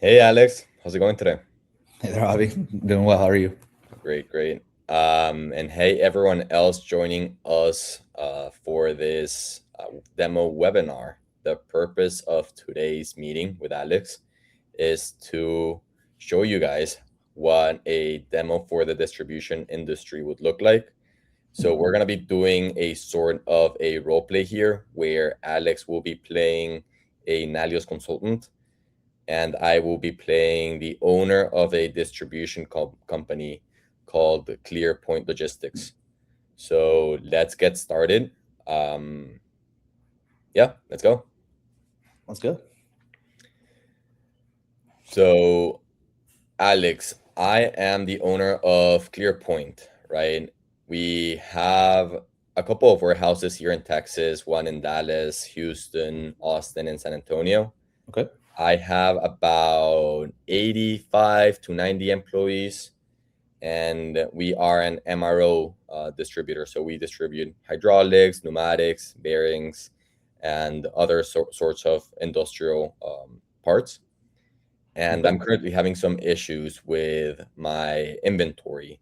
Hey Alex, how's it going today? Hey there, Javi. Doing well. How are you? Great, great. And hey everyone else joining us for this demo webinar. The purpose of today's meeting with Alex is to show you guys what a demo for the distribution industry would look like. So we're gonna be doing a sort of a role play here where Alex will be playing a Nalios consultant and I will be playing the owner of a distribution company called ClearPoint Logistics. So let's get started. Um, yeah, let's go. Let's go. So, Alex, I am the owner of ClearPoint, right? We have a couple of warehouses here in Texas, one in Dallas, Houston, Austin, and San Antonio. Okay. I have about 85 to 90 employees, and we are an MRO distributor. So we distribute hydraulics, pneumatics, bearings, and other sorts of industrial parts. And Okay. I'm currently having some issues with my inventory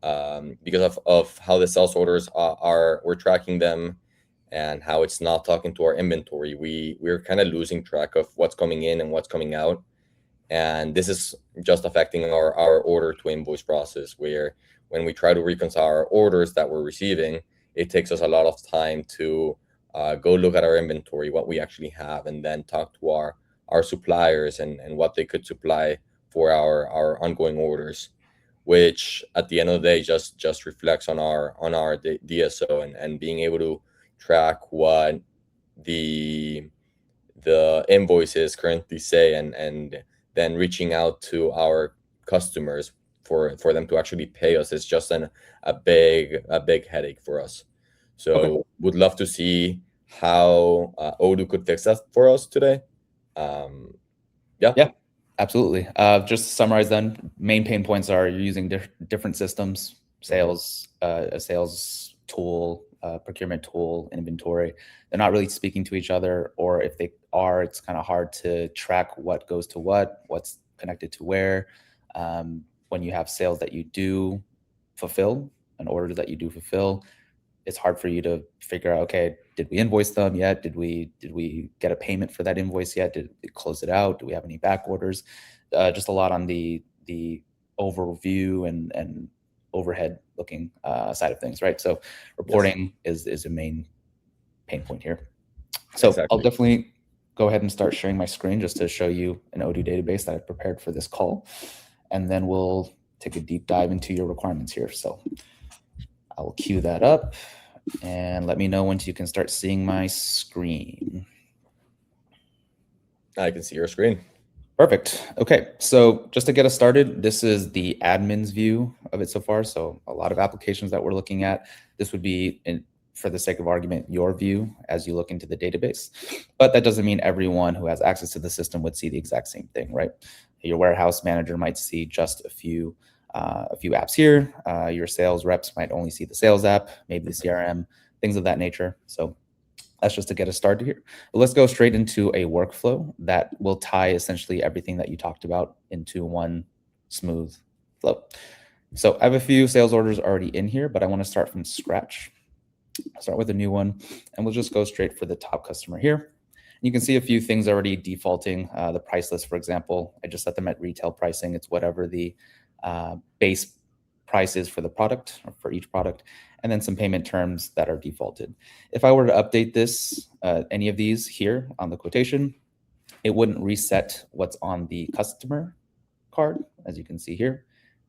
because of how the sales orders we're tracking them and how it's not talking to our inventory. We're kind of losing track of what's coming in and what's coming out, and this is just affecting our order to invoice process, where when we try to reconcile our orders that we're receiving, it takes us a lot of time to go look at our inventory, what we actually have, and then talk to our suppliers and what they could supply for our ongoing orders, which at the end of the day just reflects on our DSO and being able to track what the invoices currently say and then reaching out to our customers for them to actually pay us is just a big headache for us. Okay. So would love to see how Odoo could fix that for us today. Yeah. Yeah, absolutely. Just to summarize then, main pain points are you're using different systems, Mhm. a sales tool, procurement tool, inventory. They're not really speaking to each other, or if they are, it's kind of hard to track what goes to what's connected to where. When you have sales that you do fulfill, an order that you do fulfill, it's hard for you to figure out, okay, did we invoice them yet? Did we get a payment for that invoice yet? Did we close it out? Do we have any back orders? Just a lot on the overview and overhead looking side of things, right? So Yes, reporting is a main pain point here. So I'll exactly. definitely go ahead and start sharing my screen just to show you an Odoo database that I've prepared for this call. And then we'll take a deep dive into your requirements here. So I will queue that up and let me know once you can start seeing my screen. I can see your screen. Perfect. Okay, so just to get us started, this is the admin's view of it so far. So a lot of applications that we're looking at, this would be, for the sake of argument, your view as you look into the database. But that doesn't mean everyone who has access to the system would see the exact same thing, right? Your warehouse manager might see just a few apps here. Your sales reps might only see the sales app, maybe the CRM, things of that nature. So that's just to get us started here. But let's go straight into a workflow that will tie essentially everything that you talked about into one smooth flow. So I have a few sales orders already in here, but I want to start from scratch. I'll start with a new one, and we'll just go straight for the top customer here. You can see a few things already defaulting. The price list, for example, I just set them at retail pricing. It's whatever the base price is for the product or for each product, and then some payment terms that are defaulted. If I were to update this, any of these here on the quotation, it wouldn't reset what's on the customer card, as you can see here.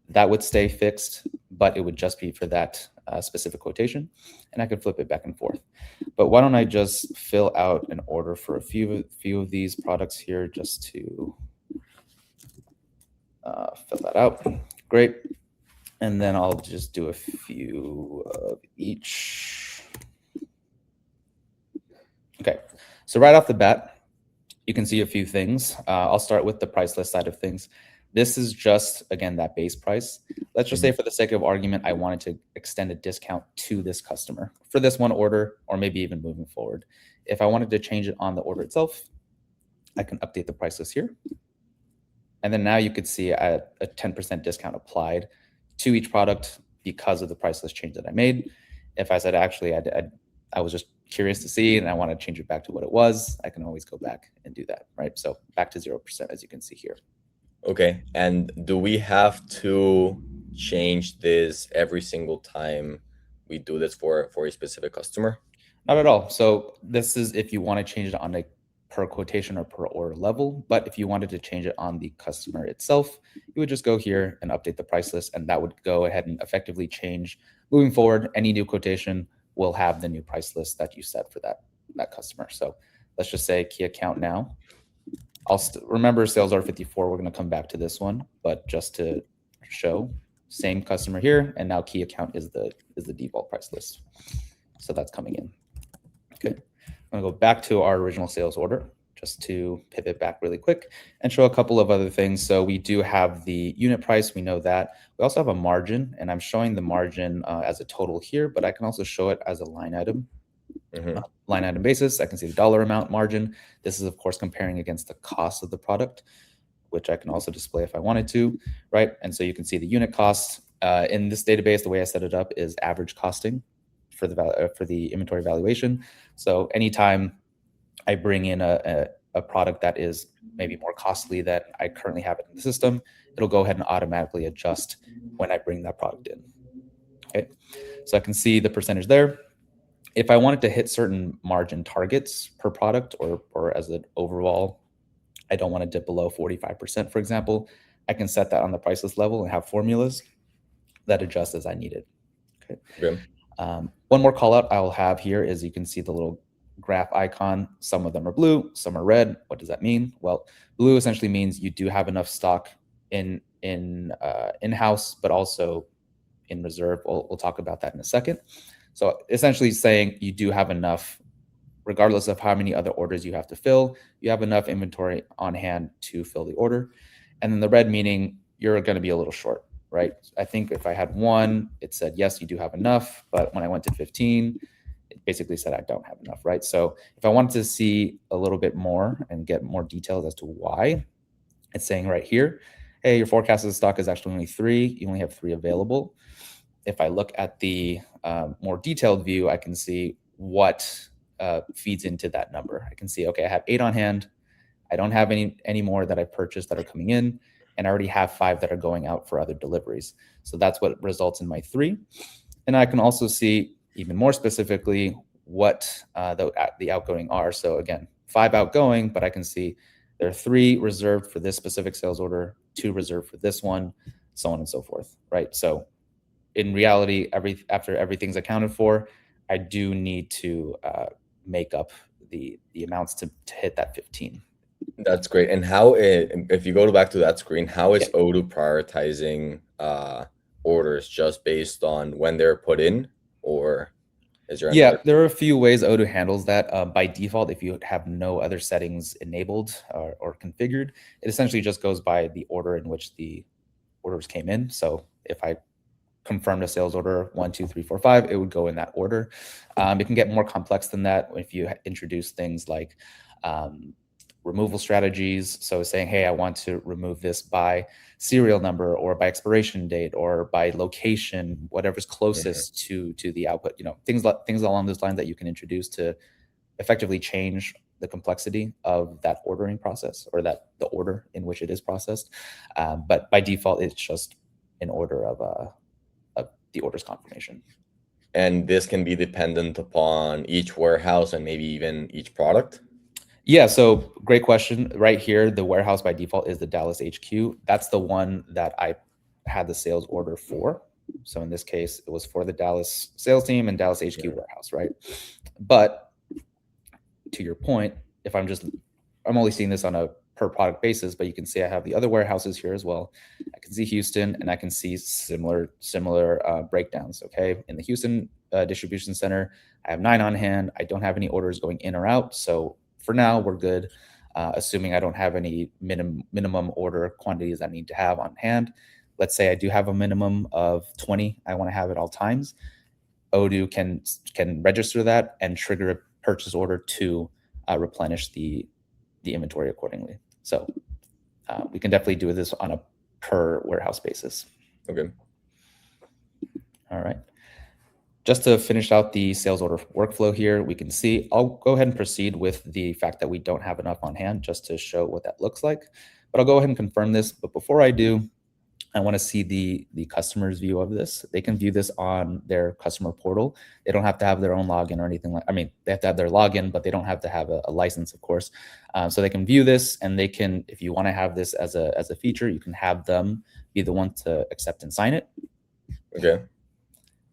That would stay fixed, but it would just be for that specific quotation, and I could flip it back and forth. But why don't I just fill out an order for a few of these products here, just to fill that out. Great. And then I'll just do a few of each. Okay, so right off the bat, you can see a few things. I'll start with the price list side of things. This is just, again, that base price. Let's just say Mhm. for the sake of argument, I wanted to extend a discount to this customer for this one order, or maybe even moving forward. If I wanted to change it on the order itself, I can update the price list here. And then now you could see a 10% discount applied to each product because of the price list change that I made. If I said, actually, I was just curious to see and I want to change it back to what it was, I can always go back and do that, right? So back to 0%, as you can see here. Okay. And do we have to change this every single time we do this for a specific customer? Not at all. So this is if you want to change it on a per quotation or per order level, but if you wanted to change it on the customer itself, you would just go here and update the price list, and that would go ahead and effectively change. Moving forward, any new quotation will have the new price list that you set for that customer. So let's just say key account now. I'll remember sales order 54. We're going to come back to this one, but just to show, same customer here, and now key account is the default price list. So that's coming in. Okay, I'm gonna go back to our original sales order just to pivot back really quick and show a couple of other things. So we do have the unit price, we know that. We also have a margin, and I'm showing the margin as a total here, but I can also show it as a line item. Line item basis, I can see the dollar amount margin. This is of course comparing against the cost of the product, which I can also display if I wanted to, right? And so you can see the unit cost in this database. The way I set it up is average costing for the inventory valuation. So anytime I bring in a product that is maybe more costly than I currently have it in the system, it'll go ahead and automatically adjust when I bring that product in. Okay, so I can see the percentage there. If I wanted to hit certain margin targets per product or as an overall, I don't want to dip below 45%, for example, I can set that on the price list level and have formulas that adjust as I need it. Okay. One more call out I'll have here is you can see the little graph icon. Some of them are blue, some are red. What does that mean? Well, blue essentially means you do have enough stock in-house, but also in reserve. We'll talk about that in a second. So essentially saying you do have enough, regardless of how many other orders you have to fill, you have enough inventory on hand to fill the order. And then the red meaning you're going to be a little short, right? I think if I had 1, it said, yes, you do have enough. But when I went to 15, it basically said I don't have enough, right? So if I wanted to see a little bit more and get more details as to why, it's saying right here, hey, your forecasted stock is actually only 3. You only have 3 available. If I look at the more detailed view, I can see what feeds into that number. I can see, okay, I have 8 on hand. I don't have any more that I've purchased that are coming in, and I already have 5 that are going out for other deliveries. So that's what results in my 3. And I can also see even more specifically what the outgoing are. So again, 5 outgoing, but I can see there are 3 reserved for this specific sales order, 2 reserved for this one, so on and so forth, right? So in reality, after everything's accounted for, I do need to make up the amounts to hit that 15. That's great. And how, if you go back to that screen, how is Odoo prioritizing orders just based on when they're put in, or is there another? There are a few ways Odoo handles that. By default, if you have no other settings enabled or configured, it essentially just goes by the order in which the orders came in. So if I confirmed a sales order 1, 2, 3, 4, 5, it would go in that order. It can get more complex than that if you introduce things like removal strategies. So saying, hey, I want to remove this by serial number or by expiration date or by location, whatever's closest to the output, things along those lines that you can introduce to effectively change the complexity of that ordering process or the order in which it is processed. But by default, it's just in order of the order's confirmation. And this can be dependent upon each warehouse and maybe even each product? Yeah, so great question. Right here, the warehouse by default is the Dallas HQ. That's the one that I had the sales order for. So in this case, it was for the Dallas sales team and Dallas HQ warehouse, right? But to your point, if I'm only seeing this on a per product basis, but you can see I have the other warehouses here as well. I can see Houston, and I can see similar breakdowns. Okay, in the Houston distribution center, I have 9 on hand. I don't have any orders going in or out, so for now we're good. Assuming I don't have any minimum order quantities I need to have on hand. Let's say I do have a minimum of 20. I want to have at all times. Odoo can register that and trigger a purchase order to replenish the inventory accordingly. So We can definitely do this on a per warehouse basis. Okay. All right. Just to finish out the sales order workflow here, we can see, I'll go ahead and proceed with the fact that we don't have enough on hand just to show what that looks like. But I'll go ahead and confirm this. But before I do, I want to see the customer's view of this. They can view this on their customer portal. They don't have to have their own login or anything like, I mean, they have to have their login, but they don't have to have a license, of course. So they can view this, and they can, if you want to have this as a feature, you can have them be the one to accept and sign it. Okay.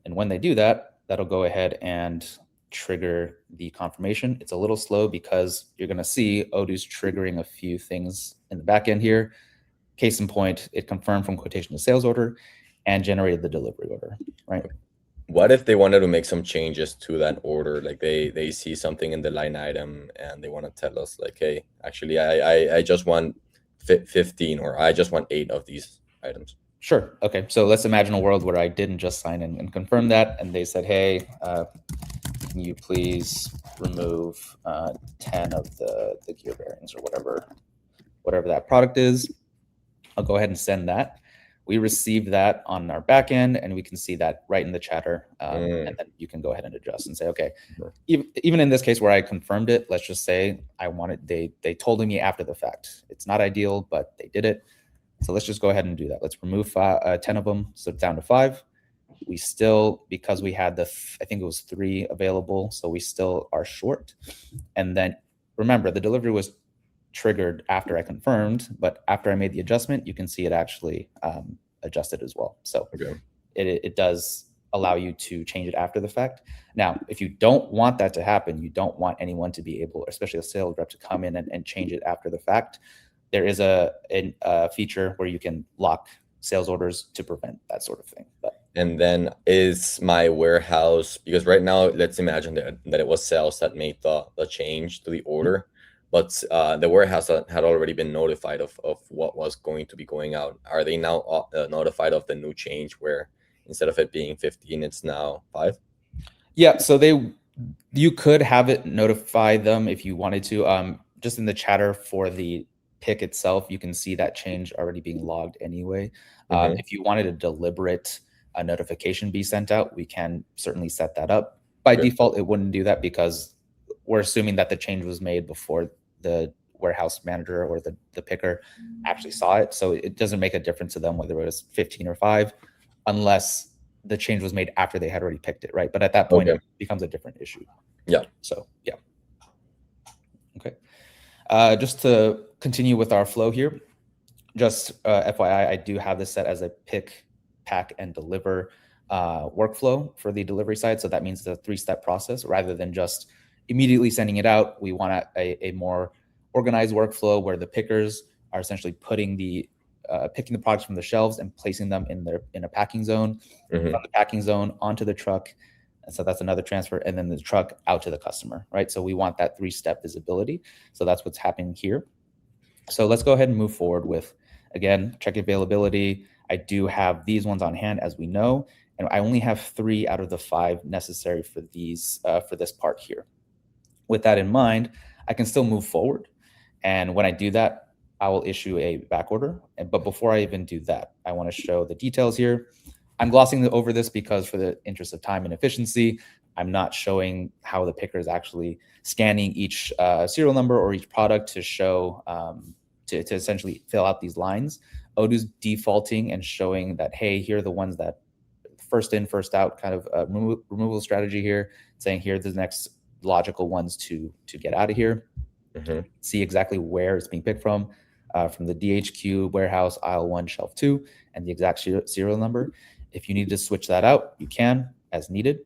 And when they do that, that'll go ahead and trigger the confirmation. It's a little slow because you're going to see Odoo's triggering a few things in the back end here. Case in point, it confirmed from quotation to sales order and generated the delivery order, right? What if they wanted to make some changes to that order? Like they see something in the line item and they want to tell us like, hey, actually, I just want 15 or I just want 8 of these items. Sure. Okay. So let's imagine a world where I didn't just sign in and confirm that, and they said, hey, can you please remove 10 of the gear bearings or whatever that product is. I'll go ahead and send that. We received that on our back end, and we can see that right in the chatter. And then you can go ahead and adjust and say, okay, even in this case where I confirmed it, let's just say I wanted, they told me after the fact. It's not ideal, but they did it. So let's just go ahead and do that. Let's remove 10 of them, so down to 5. We still, because we had I think it was 3 available, so we still are short. And then remember, the delivery was triggered after I confirmed, but after I made the adjustment, you can see it actually adjusted as well. So it does allow you to change it after the fact. Now, if you don't want that to happen, you don't want anyone to be able, especially a sales rep, to come in and change it after the fact. There is a feature where you can lock sales orders to prevent that sort of thing. And then is my warehouse, because right now, let's imagine that it was sales that made the change to the order, but the warehouse had already been notified of what was going to be going out. Are they now notified of the new change where instead of it being 15, it's now 5? Yeah, so you could have it notify them if you wanted to. Just in the chatter for the pick itself, you can see that change already being logged anyway. If you wanted a deliberate notification be sent out, we can certainly set that up. By default, it wouldn't do that because we're assuming that the change was made before the warehouse manager or the picker actually saw it. So it doesn't make a difference to them whether it was 15 or 5, unless the change was made after they had already picked it, right? But at that point, it becomes a different issue. Yeah. So, yeah. Okay. Just to continue with our flow here, just FYI, I do have this set as a pick, pack, and deliver workflow for the delivery side. So that means the 3-step process rather than just immediately sending it out. We want a more organized workflow where the pickers are essentially picking the products from the shelves and placing them in a packing zone, from the packing zone onto the truck. And so that's another transfer, and then the truck out to the customer, right? So we want that 3-step visibility. So that's what's happening here. So let's go ahead and move forward with, again, check availability. I do have these ones on hand, as we know, and I only have 3 out of the 5 necessary for these for this part here. With that in mind, I can still move forward, and when I do that, I will issue a back order. But before I even do that, I want to show the details here. I'm glossing over this because for the interest of time and efficiency, I'm not showing how the picker is actually scanning each serial number or each product to show, to essentially fill out these lines. Odoo's defaulting and showing that, hey, here are the ones that first in, first out kind of removal strategy here, saying here are the next logical ones to get out of here. See exactly where it's being picked from the DHQ, warehouse, aisle 1, shelf 2, and the exact serial number. If you need to switch that out, you can as needed.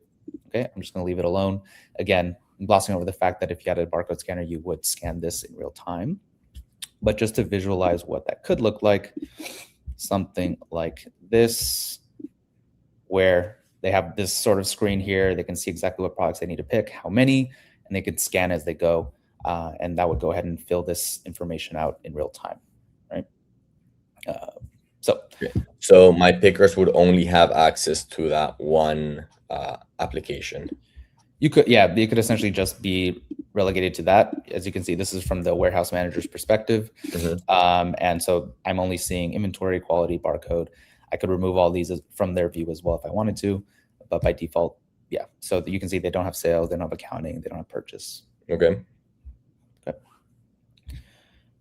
Okay, I'm just going to leave it alone. Again, I'm glossing over the fact that if you had a barcode scanner, you would scan this in real time. But just to visualize what that could look like, something like this, where they have this sort of screen here. They can see exactly what products they need to pick, how many, and they could scan as they go. And that would go ahead and fill this information out in real time, right? So my pickers would only have access to that one application. You could, yeah, they could essentially just be relegated to that. As you can see, this is from the warehouse manager's perspective. And so I'm only seeing inventory, quality, barcode. I could remove all these from their view as well if I wanted to, but by default, yeah. So you can see they don't have sales, they don't have accounting, they don't have purchase. Okay.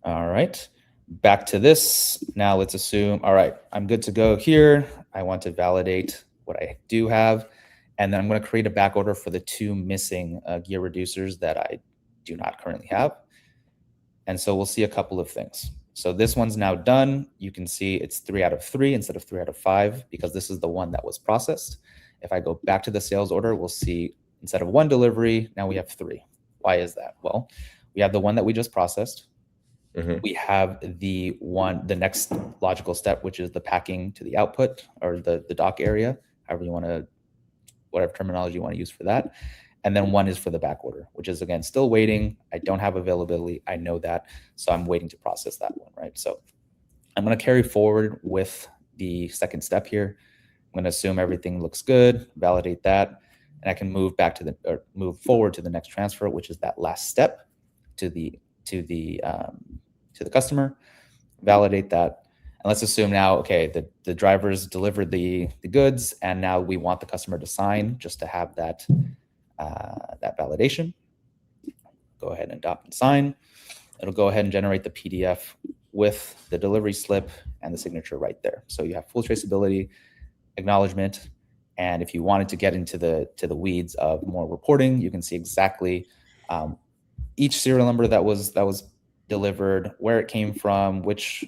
All right. Back to this. Now let's assume, all right, I'm good to go here. I want to validate what I do have. And then I'm going to create a back order for the 2 missing gear reducers that I do not currently have. And so we'll see a couple of things. So this one's now done. You can see it's 3 out of 3 instead of 3 out of 5 because this is the one that was processed. If I go back to the sales order, we'll see instead of 1 delivery, now we have 3. Why is that? Well, we have the one that we just processed. We have the next logical step, which is the packing to the output or the dock area, however you want to, whatever terminology you want to use for that. And then 1 is for the back order, which is again, still waiting. I don't have availability. I know that. So I'm waiting to process that one, right? So I'm going to carry forward with the second step here. I'm going to assume everything looks good, validate that, and I can move back to move forward to the next transfer, which is that last step to the customer, validate that. And let's assume now, okay, the drivers delivered the goods, and now we want the customer to sign just to have that that validation. Go ahead and adopt and sign. It'll go ahead and generate the PDF with the delivery slip and the signature right there. So you have full traceability, acknowledgement, and if you wanted to get into the weeds of more reporting, you can see exactly each serial number that was delivered, where it came from, which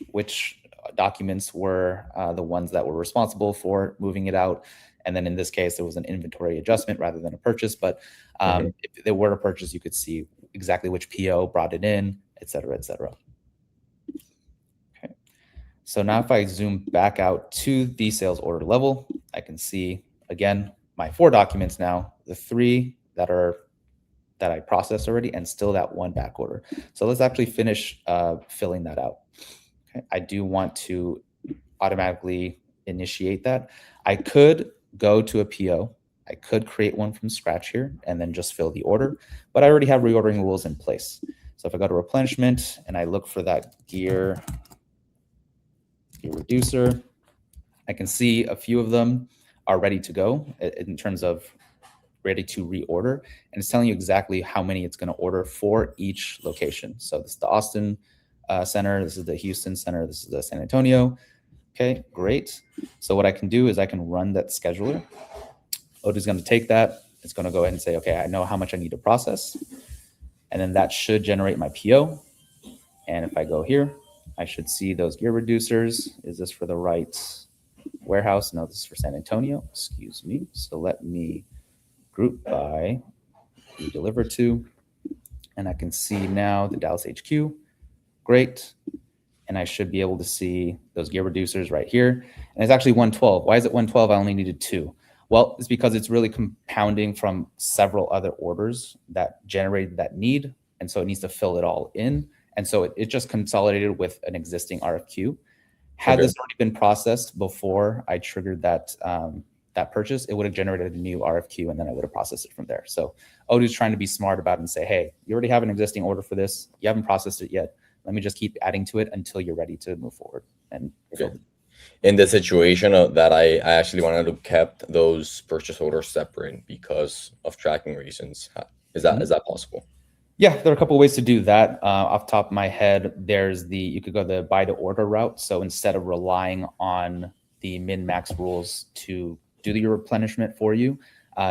documents were the ones that were responsible for moving it out. And then in this case, there was an inventory adjustment rather than a purchase. But if there were a purchase, you could see exactly which PO brought it in, et cetera, et cetera. Okay. So now if I zoom back out to the sales order level, I can see, again, my 4 documents now, the 3 that I processed already, and still that 1 back order. So let's actually finish filling that out. Okay. I do want to automatically initiate that. I could go to a PO. I could create one from scratch here and then just fill the order, but I already have reordering rules in place. So if I go to replenishment and I look for that gear reducer, I can see a few of them are ready to go in terms of ready to reorder, and it's telling you exactly how many it's going to order for each location. So this is the Austin center, this is the Houston center, this is the San Antonio. Okay, great. So what I can do is I can run that scheduler. Odoo is going to take that. It's going to go ahead and say, okay, I know how much I need to process. And then that should generate my PO. And if I go here, I should see those gear reducers. Is this for the right warehouse? No, this is for San Antonio. Excuse me. So let me group by who delivered to. And I can see now the Dallas HQ. Great. And I should be able to see those gear reducers right here. And it's actually 112. Why is it 112? I only needed 2. Well, it's because it's really compounding from several other orders that generated that need. And so it needs to fill it all in. And so it just consolidated with an existing RFQ. Had this already been processed before I triggered that that purchase, it would have generated a new RFQ, and then I would have processed it from there. So Odoo is trying to be smart about it and say, hey, you already have an existing order for this. You haven't processed it yet. Let me just keep adding to it until you're ready to move forward. And in the situation that I actually wanted to keep those purchase orders separate because of tracking reasons. Is that possible? Yeah, there are a couple of ways to do that. Off the top of my head, you could go the buy to order route. So instead of relying on the min-max rules to do your replenishment for you,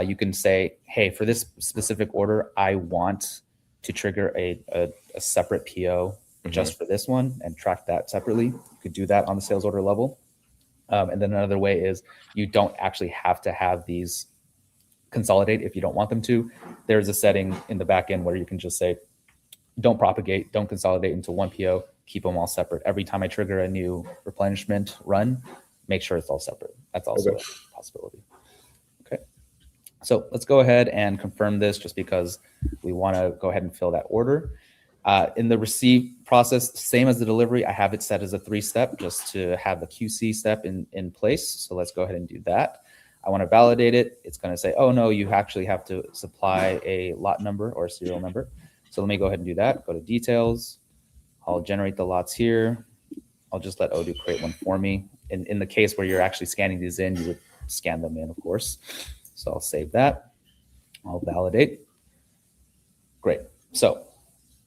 you can say, hey, for this specific order, I want to trigger a separate PO just for this one and track that separately. You could do that on the sales order level. And then another way is you don't actually have to have these consolidate if you don't want them to. There's a setting in the back end where you can just say, don't propagate, don't consolidate into one PO, keep them all separate. Every time I trigger a new replenishment run, make sure it's all separate. That's also a possibility. Okay. So let's go ahead and confirm this just because we want to go ahead and fill that order. In the receive process, same as the delivery, I have it set as a 3-step just to have the QC step in place. So let's go ahead and do that. I want to validate it. It's going to say, oh no, you actually have to supply a lot number or a serial number. So let me go ahead and do that. Go to details. I'll generate the lots here. I'll just let Odoo create one for me. In the case where you're actually scanning these in, you would scan them in, of course. So I'll save that. I'll validate. Great. So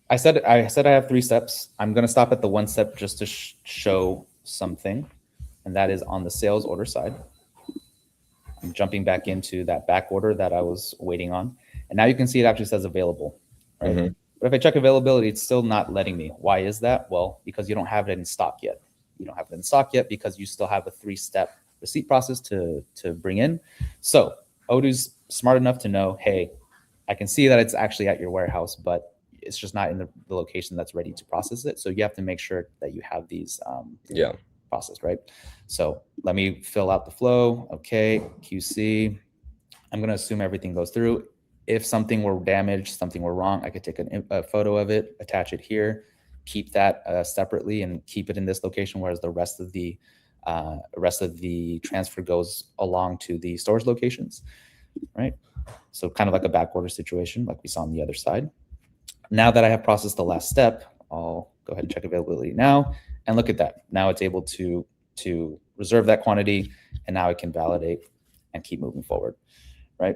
I said I have 3 steps. I'm going to stop at the 1 step just to show something, and that is on the sales order side. I'm jumping back into that back order that I was waiting on, and now you can see it actually says available, right? Mm-hmm. But if I check availability, it's still not letting me. Why is that? Well, because you don't have it in stock yet. You don't have it in stock yet because you still have a 3-step receipt process to bring in. So Odoo's smart enough to know, hey, I can see that it's actually at your warehouse, but it's just not in the location that's ready to process it. So you have to make sure that you have these processed, right? So let me fill out the flow. Okay, QC. I'm going to assume everything goes through. If something were damaged, something were wrong, I could take a photo of it, attach it here, keep that separately, and keep it in this location, whereas the rest of the transfer goes along to the storage locations, right? So kind of like a back order situation like we saw on the other side. Now that I have processed the last step, I'll go ahead and check availability now, and look at that. Now it's able to reserve that quantity, and now I can validate and keep moving forward, right?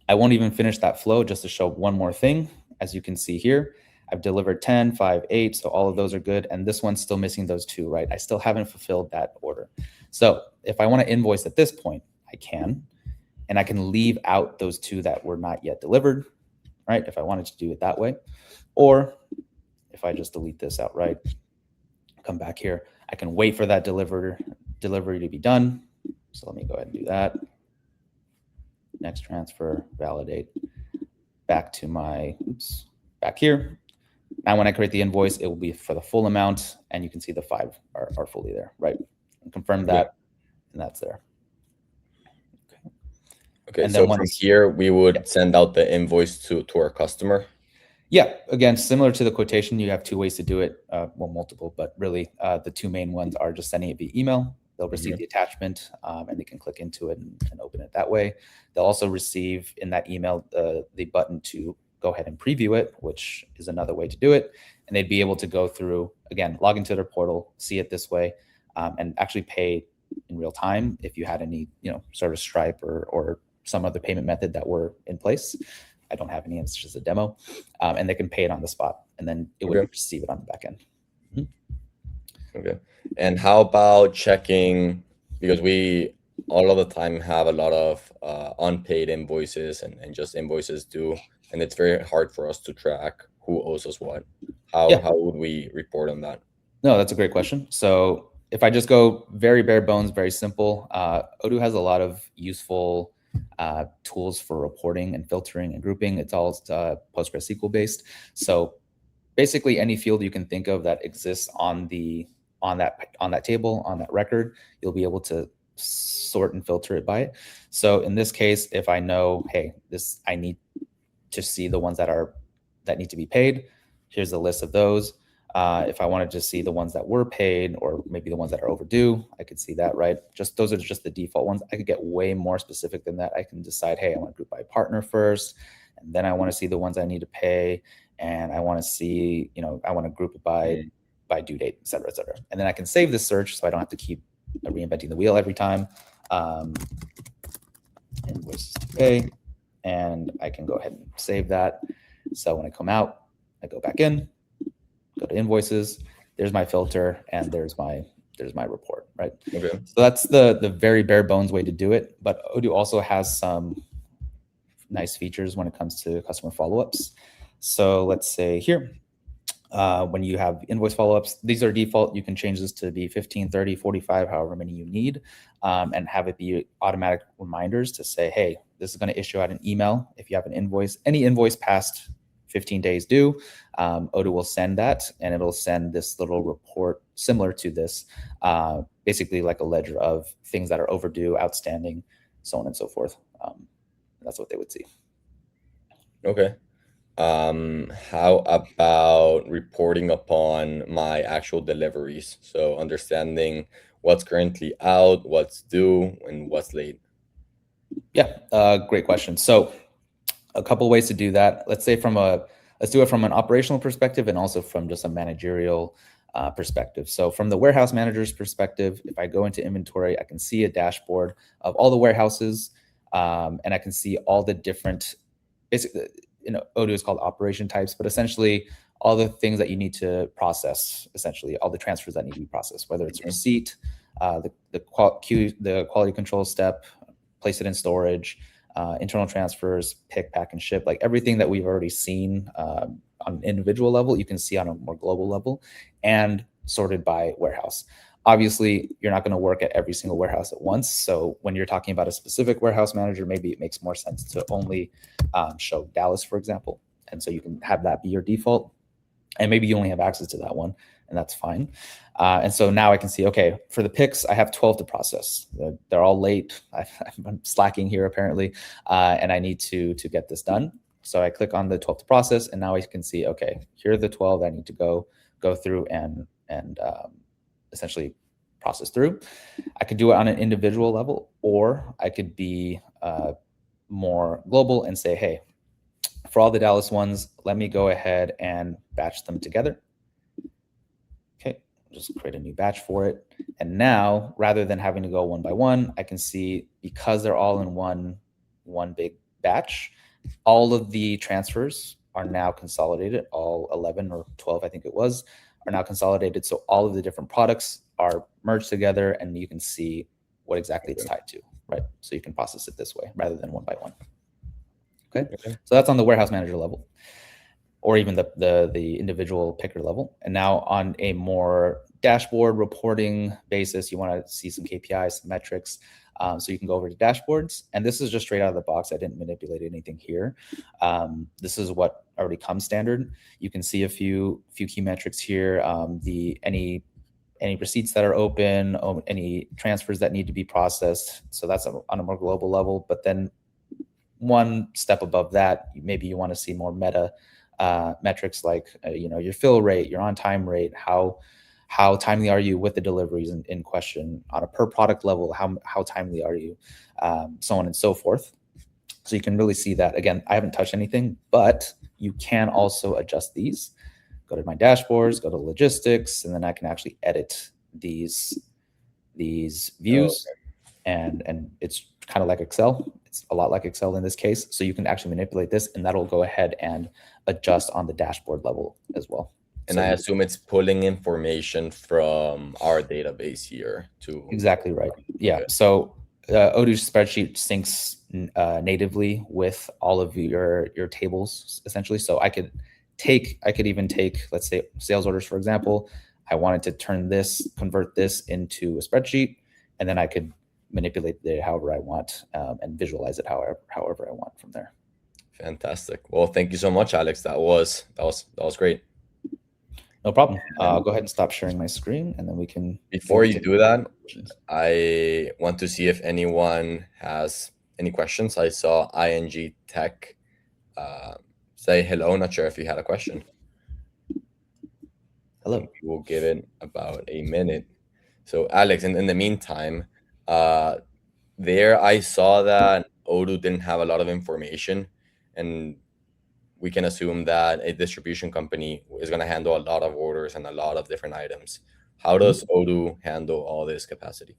I won't even finish that flow just to show one more thing. As you can see here, I've delivered 10, 5, 8, so all of those are good, and this one's still missing those 2, right? I still haven't fulfilled that order. So if I want to invoice at this point, I can, and I can leave out those 2 that were not yet delivered, right? If I wanted to do it that way, or if I just delete this outright, come back here, I can wait for that delivery to be done. So let me go ahead and do that. Next transfer, validate, back to my, back here. Now when I create the invoice, it will be for the full amount, and you can see the 5 are fully there, right? And confirm that, and that's there. Okay, and so from here, we would send out the invoice to our customer? Yeah, again, similar to the quotation, you have 2 ways to do it. Well, multiple, but really the 2 main ones are just sending it via email. They'll receive the attachment, and they can click into it and open it that way. They'll also receive in that email the button to go ahead and preview it, which is another way to do it. And they'd be able to go through, again, log into their portal, see it this way, and actually pay in real time if you had any, sort of Stripe or some other payment method that were in place. I don't have any, it's just a demo. And they can pay it on the spot, and then it would receive it on the back end. Okay. And how about checking, because we all of the time have a lot of unpaid invoices and just invoices due, and it's very hard for us to track who owes us what. How would we report on that? No, that's a great question. So if I just go very bare bones, very simple, Odoo has a lot of useful tools for reporting and filtering and grouping. It's all PostgreSQL based. So basically any field you can think of that exists on that table, on that record, you'll be able to sort and filter it by it. So in this case, if I know, hey, I need to see the ones that need to be paid, here's a list of those. If I wanted to see the ones that were paid, or maybe the ones that are overdue, I could see that, right? Those are just the default ones. I could get way more specific than that. I can decide, hey, I want to group by partner first, and then I want to see the ones I need to pay, and I want to see, I want to group it by due date, et cetera, et cetera. And then I can save this search so I don't have to keep reinventing the wheel every time. Invoices to pay, and I can go ahead and save that. So when I come out, I go back in, go to invoices, there's my filter, and there's my report, right? Okay. So that's the very bare bones way to do it. But Odoo also has some nice features when it comes to customer follow-ups. So let's say here, when you have invoice follow-ups, these are default. You can change this to be 15, 30, 45, however many you need, and have it be automatic reminders to say, hey, this is going to issue out an email. If you have an invoice, any invoice past 15 days due, Odoo will send that, and it'll send this little report similar to this, basically like a ledger of things that are overdue, outstanding, so on and so forth. That's what they would see. Okay. How about reporting upon my actual deliveries? So understanding what's currently out, what's due, and what's late. Yeah, great question. So a couple ways to do that. Let's say from a Let's do it from an operational perspective and also from just a managerial perspective. So from the warehouse manager's perspective, if I go into inventory, I can see a dashboard of all the warehouses, and I can see all the different, basically, Odoo is called operation types, but essentially all the things that you need to process, essentially all the transfers that need to be processed, whether it's receipt, the quality control step, place it in storage, internal transfers, pick, pack, and ship, like everything that we've already seen on an individual level, you can see on a more global level, and sorted by warehouse. Obviously, you're not going to work at every single warehouse at once. So when you're talking about a specific warehouse manager, maybe it makes more sense to only show Dallas, for example. And so you can have that be your default. And maybe you only have access to that one, and that's fine. And so now I can see, okay, for the picks, I have 12 to process. They're all late. I'm slacking here apparently, and I need to get this done. So I click on the 12 to process, and now I can see, okay, here are the 12 I need to go through and essentially process through. I could do it on an individual level, or I could be more global and say, hey, for all the Dallas ones, let me go ahead and batch them together. Okay, just create a new batch for it. And now, rather than having to go one by one, I can see, because they're all in one big batch, all of the transfers are now consolidated. All 11 or 12, I think it was, are now consolidated. So all of the different products are merged together, and you can see what exactly it's tied to, right? So you can process it this way rather than one by one. Okay, so that's on the warehouse manager level, or even the individual picker level. And now on a more dashboard reporting basis, you want to see some KPIs, some metrics. So you can go over to dashboards, and this is just straight out of the box. I didn't manipulate anything here. This is what already comes standard. You can see a few key metrics here. Any receipts that are open, any transfers that need to be processed. So that's on a more global level. But then one step above that, maybe you want to see more meta metrics like your fill rate, your on-time rate, how timely are you with the deliveries in question on a per product level, how timely are you, so on and so forth. So you can really see that. Again, I haven't touched anything, but you can also adjust these. Go to my dashboards, go to logistics, and then I can actually edit these views. And it's kind of like Excel. It's a lot like Excel in this case. So you can actually manipulate this, and that'll go ahead and adjust on the dashboard level as well. And so I assume it's pulling information from our database here too. Exactly right. Yeah. Okay. So Odoo spreadsheet syncs natively with all of your tables essentially. So I could even take, let's say, sales orders, for example. I wanted to convert this into a spreadsheet, and then I could manipulate it however I want, and visualize it however I want from there. Fantastic. Well, thank you so much, Alex. That was great. No problem. I'll go ahead and stop sharing my screen, and then we can. Before you do that, I want to see if anyone has any questions. I saw ING Tech say hello. Not sure if you had a question. Hello. We'll give it about a minute. So, Alex, in the meantime, there I saw that Odoo didn't have a lot of information, and we can assume that a distribution company is going to handle a lot of orders and a lot of different items. How does Odoo handle all this capacity?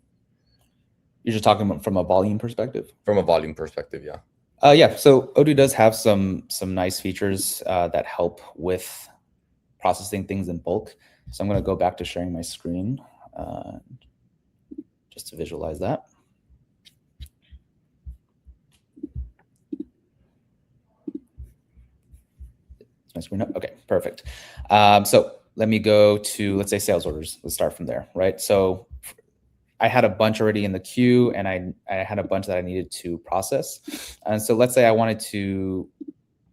You're just talking from a volume perspective? From a volume perspective, yeah. Yeah, so Odoo does have some nice features that help with processing things in bulk. So I'm going to go back to sharing my screen just to visualize that. Is my screen up? Okay, perfect. So let me go to, let's say, sales orders. Let's start from there, right? So I had a bunch already in the queue, and I had a bunch that I needed to process. And so let's say I wanted to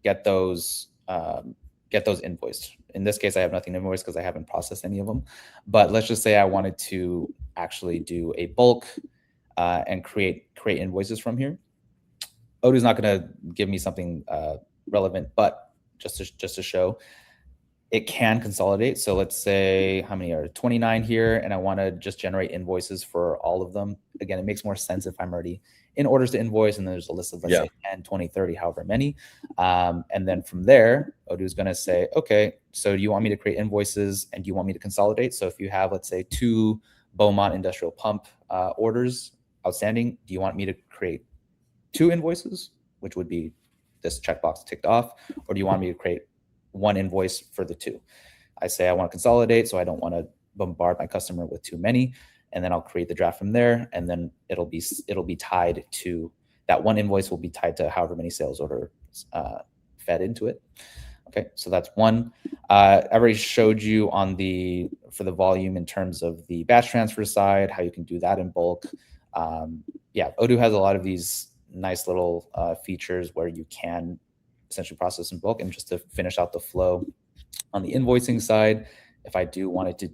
get those invoiced. In this case, I have nothing invoiced because I haven't processed any of them. But let's just say I wanted to actually do a bulk and create invoices from here. Odoo's not going to give me something relevant, but just to show, it can consolidate. So let's say how many are 29 here, and I want to just generate invoices for all of them. Again, it makes more sense if I'm already in orders to invoice and there's a list of, let's say 10, 20, 30, however many. And then from there, Odoo is going to say, okay, so do you want me to create invoices and do you want me to consolidate? So if you have, let's say 2 Beaumont industrial pump orders outstanding, do you want me to create 2 invoices, which would be this checkbox ticked off, or do you want me to create 1 invoice for the 2? I say I want to consolidate, so I don't want to bombard my customer with too many, and then I'll create the draft from there, and then it'll be tied to that 1 invoice will be tied to however many sales orders fed into it. Okay, so that's one. I already showed you on for the volume in terms of the batch transfer side, how you can do that in bulk. Yeah, Odoo has a lot of these nice little features where you can essentially process in bulk. And just to finish out the flow on the invoicing side, if I do wanted to,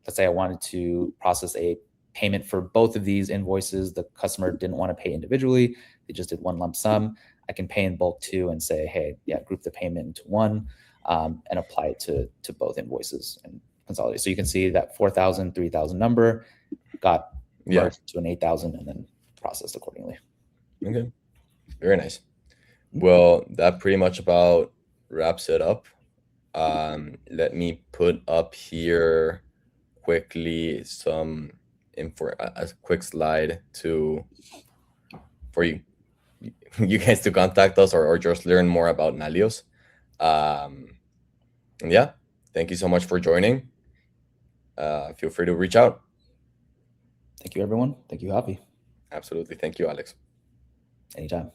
let's say I wanted to process a payment for both of these invoices, the customer didn't want to pay individually, they just did one lump sum, I can pay in bulk too and say, hey, yeah, group the payment into one and apply it to both invoices and consolidate. So you can see that 4,000, 3,000 number got merged to an 8,000 and then processed accordingly. Okay, very nice. Well, that pretty much about wraps it up. Let me put up here quickly some info, a quick slide for you guys to contact us or just learn more about Nalios. And yeah, thank you so much for joining. Feel free to reach out. Thank you, everyone. Thank you, Javi. Absolutely. Thank you, Alex. Anytime.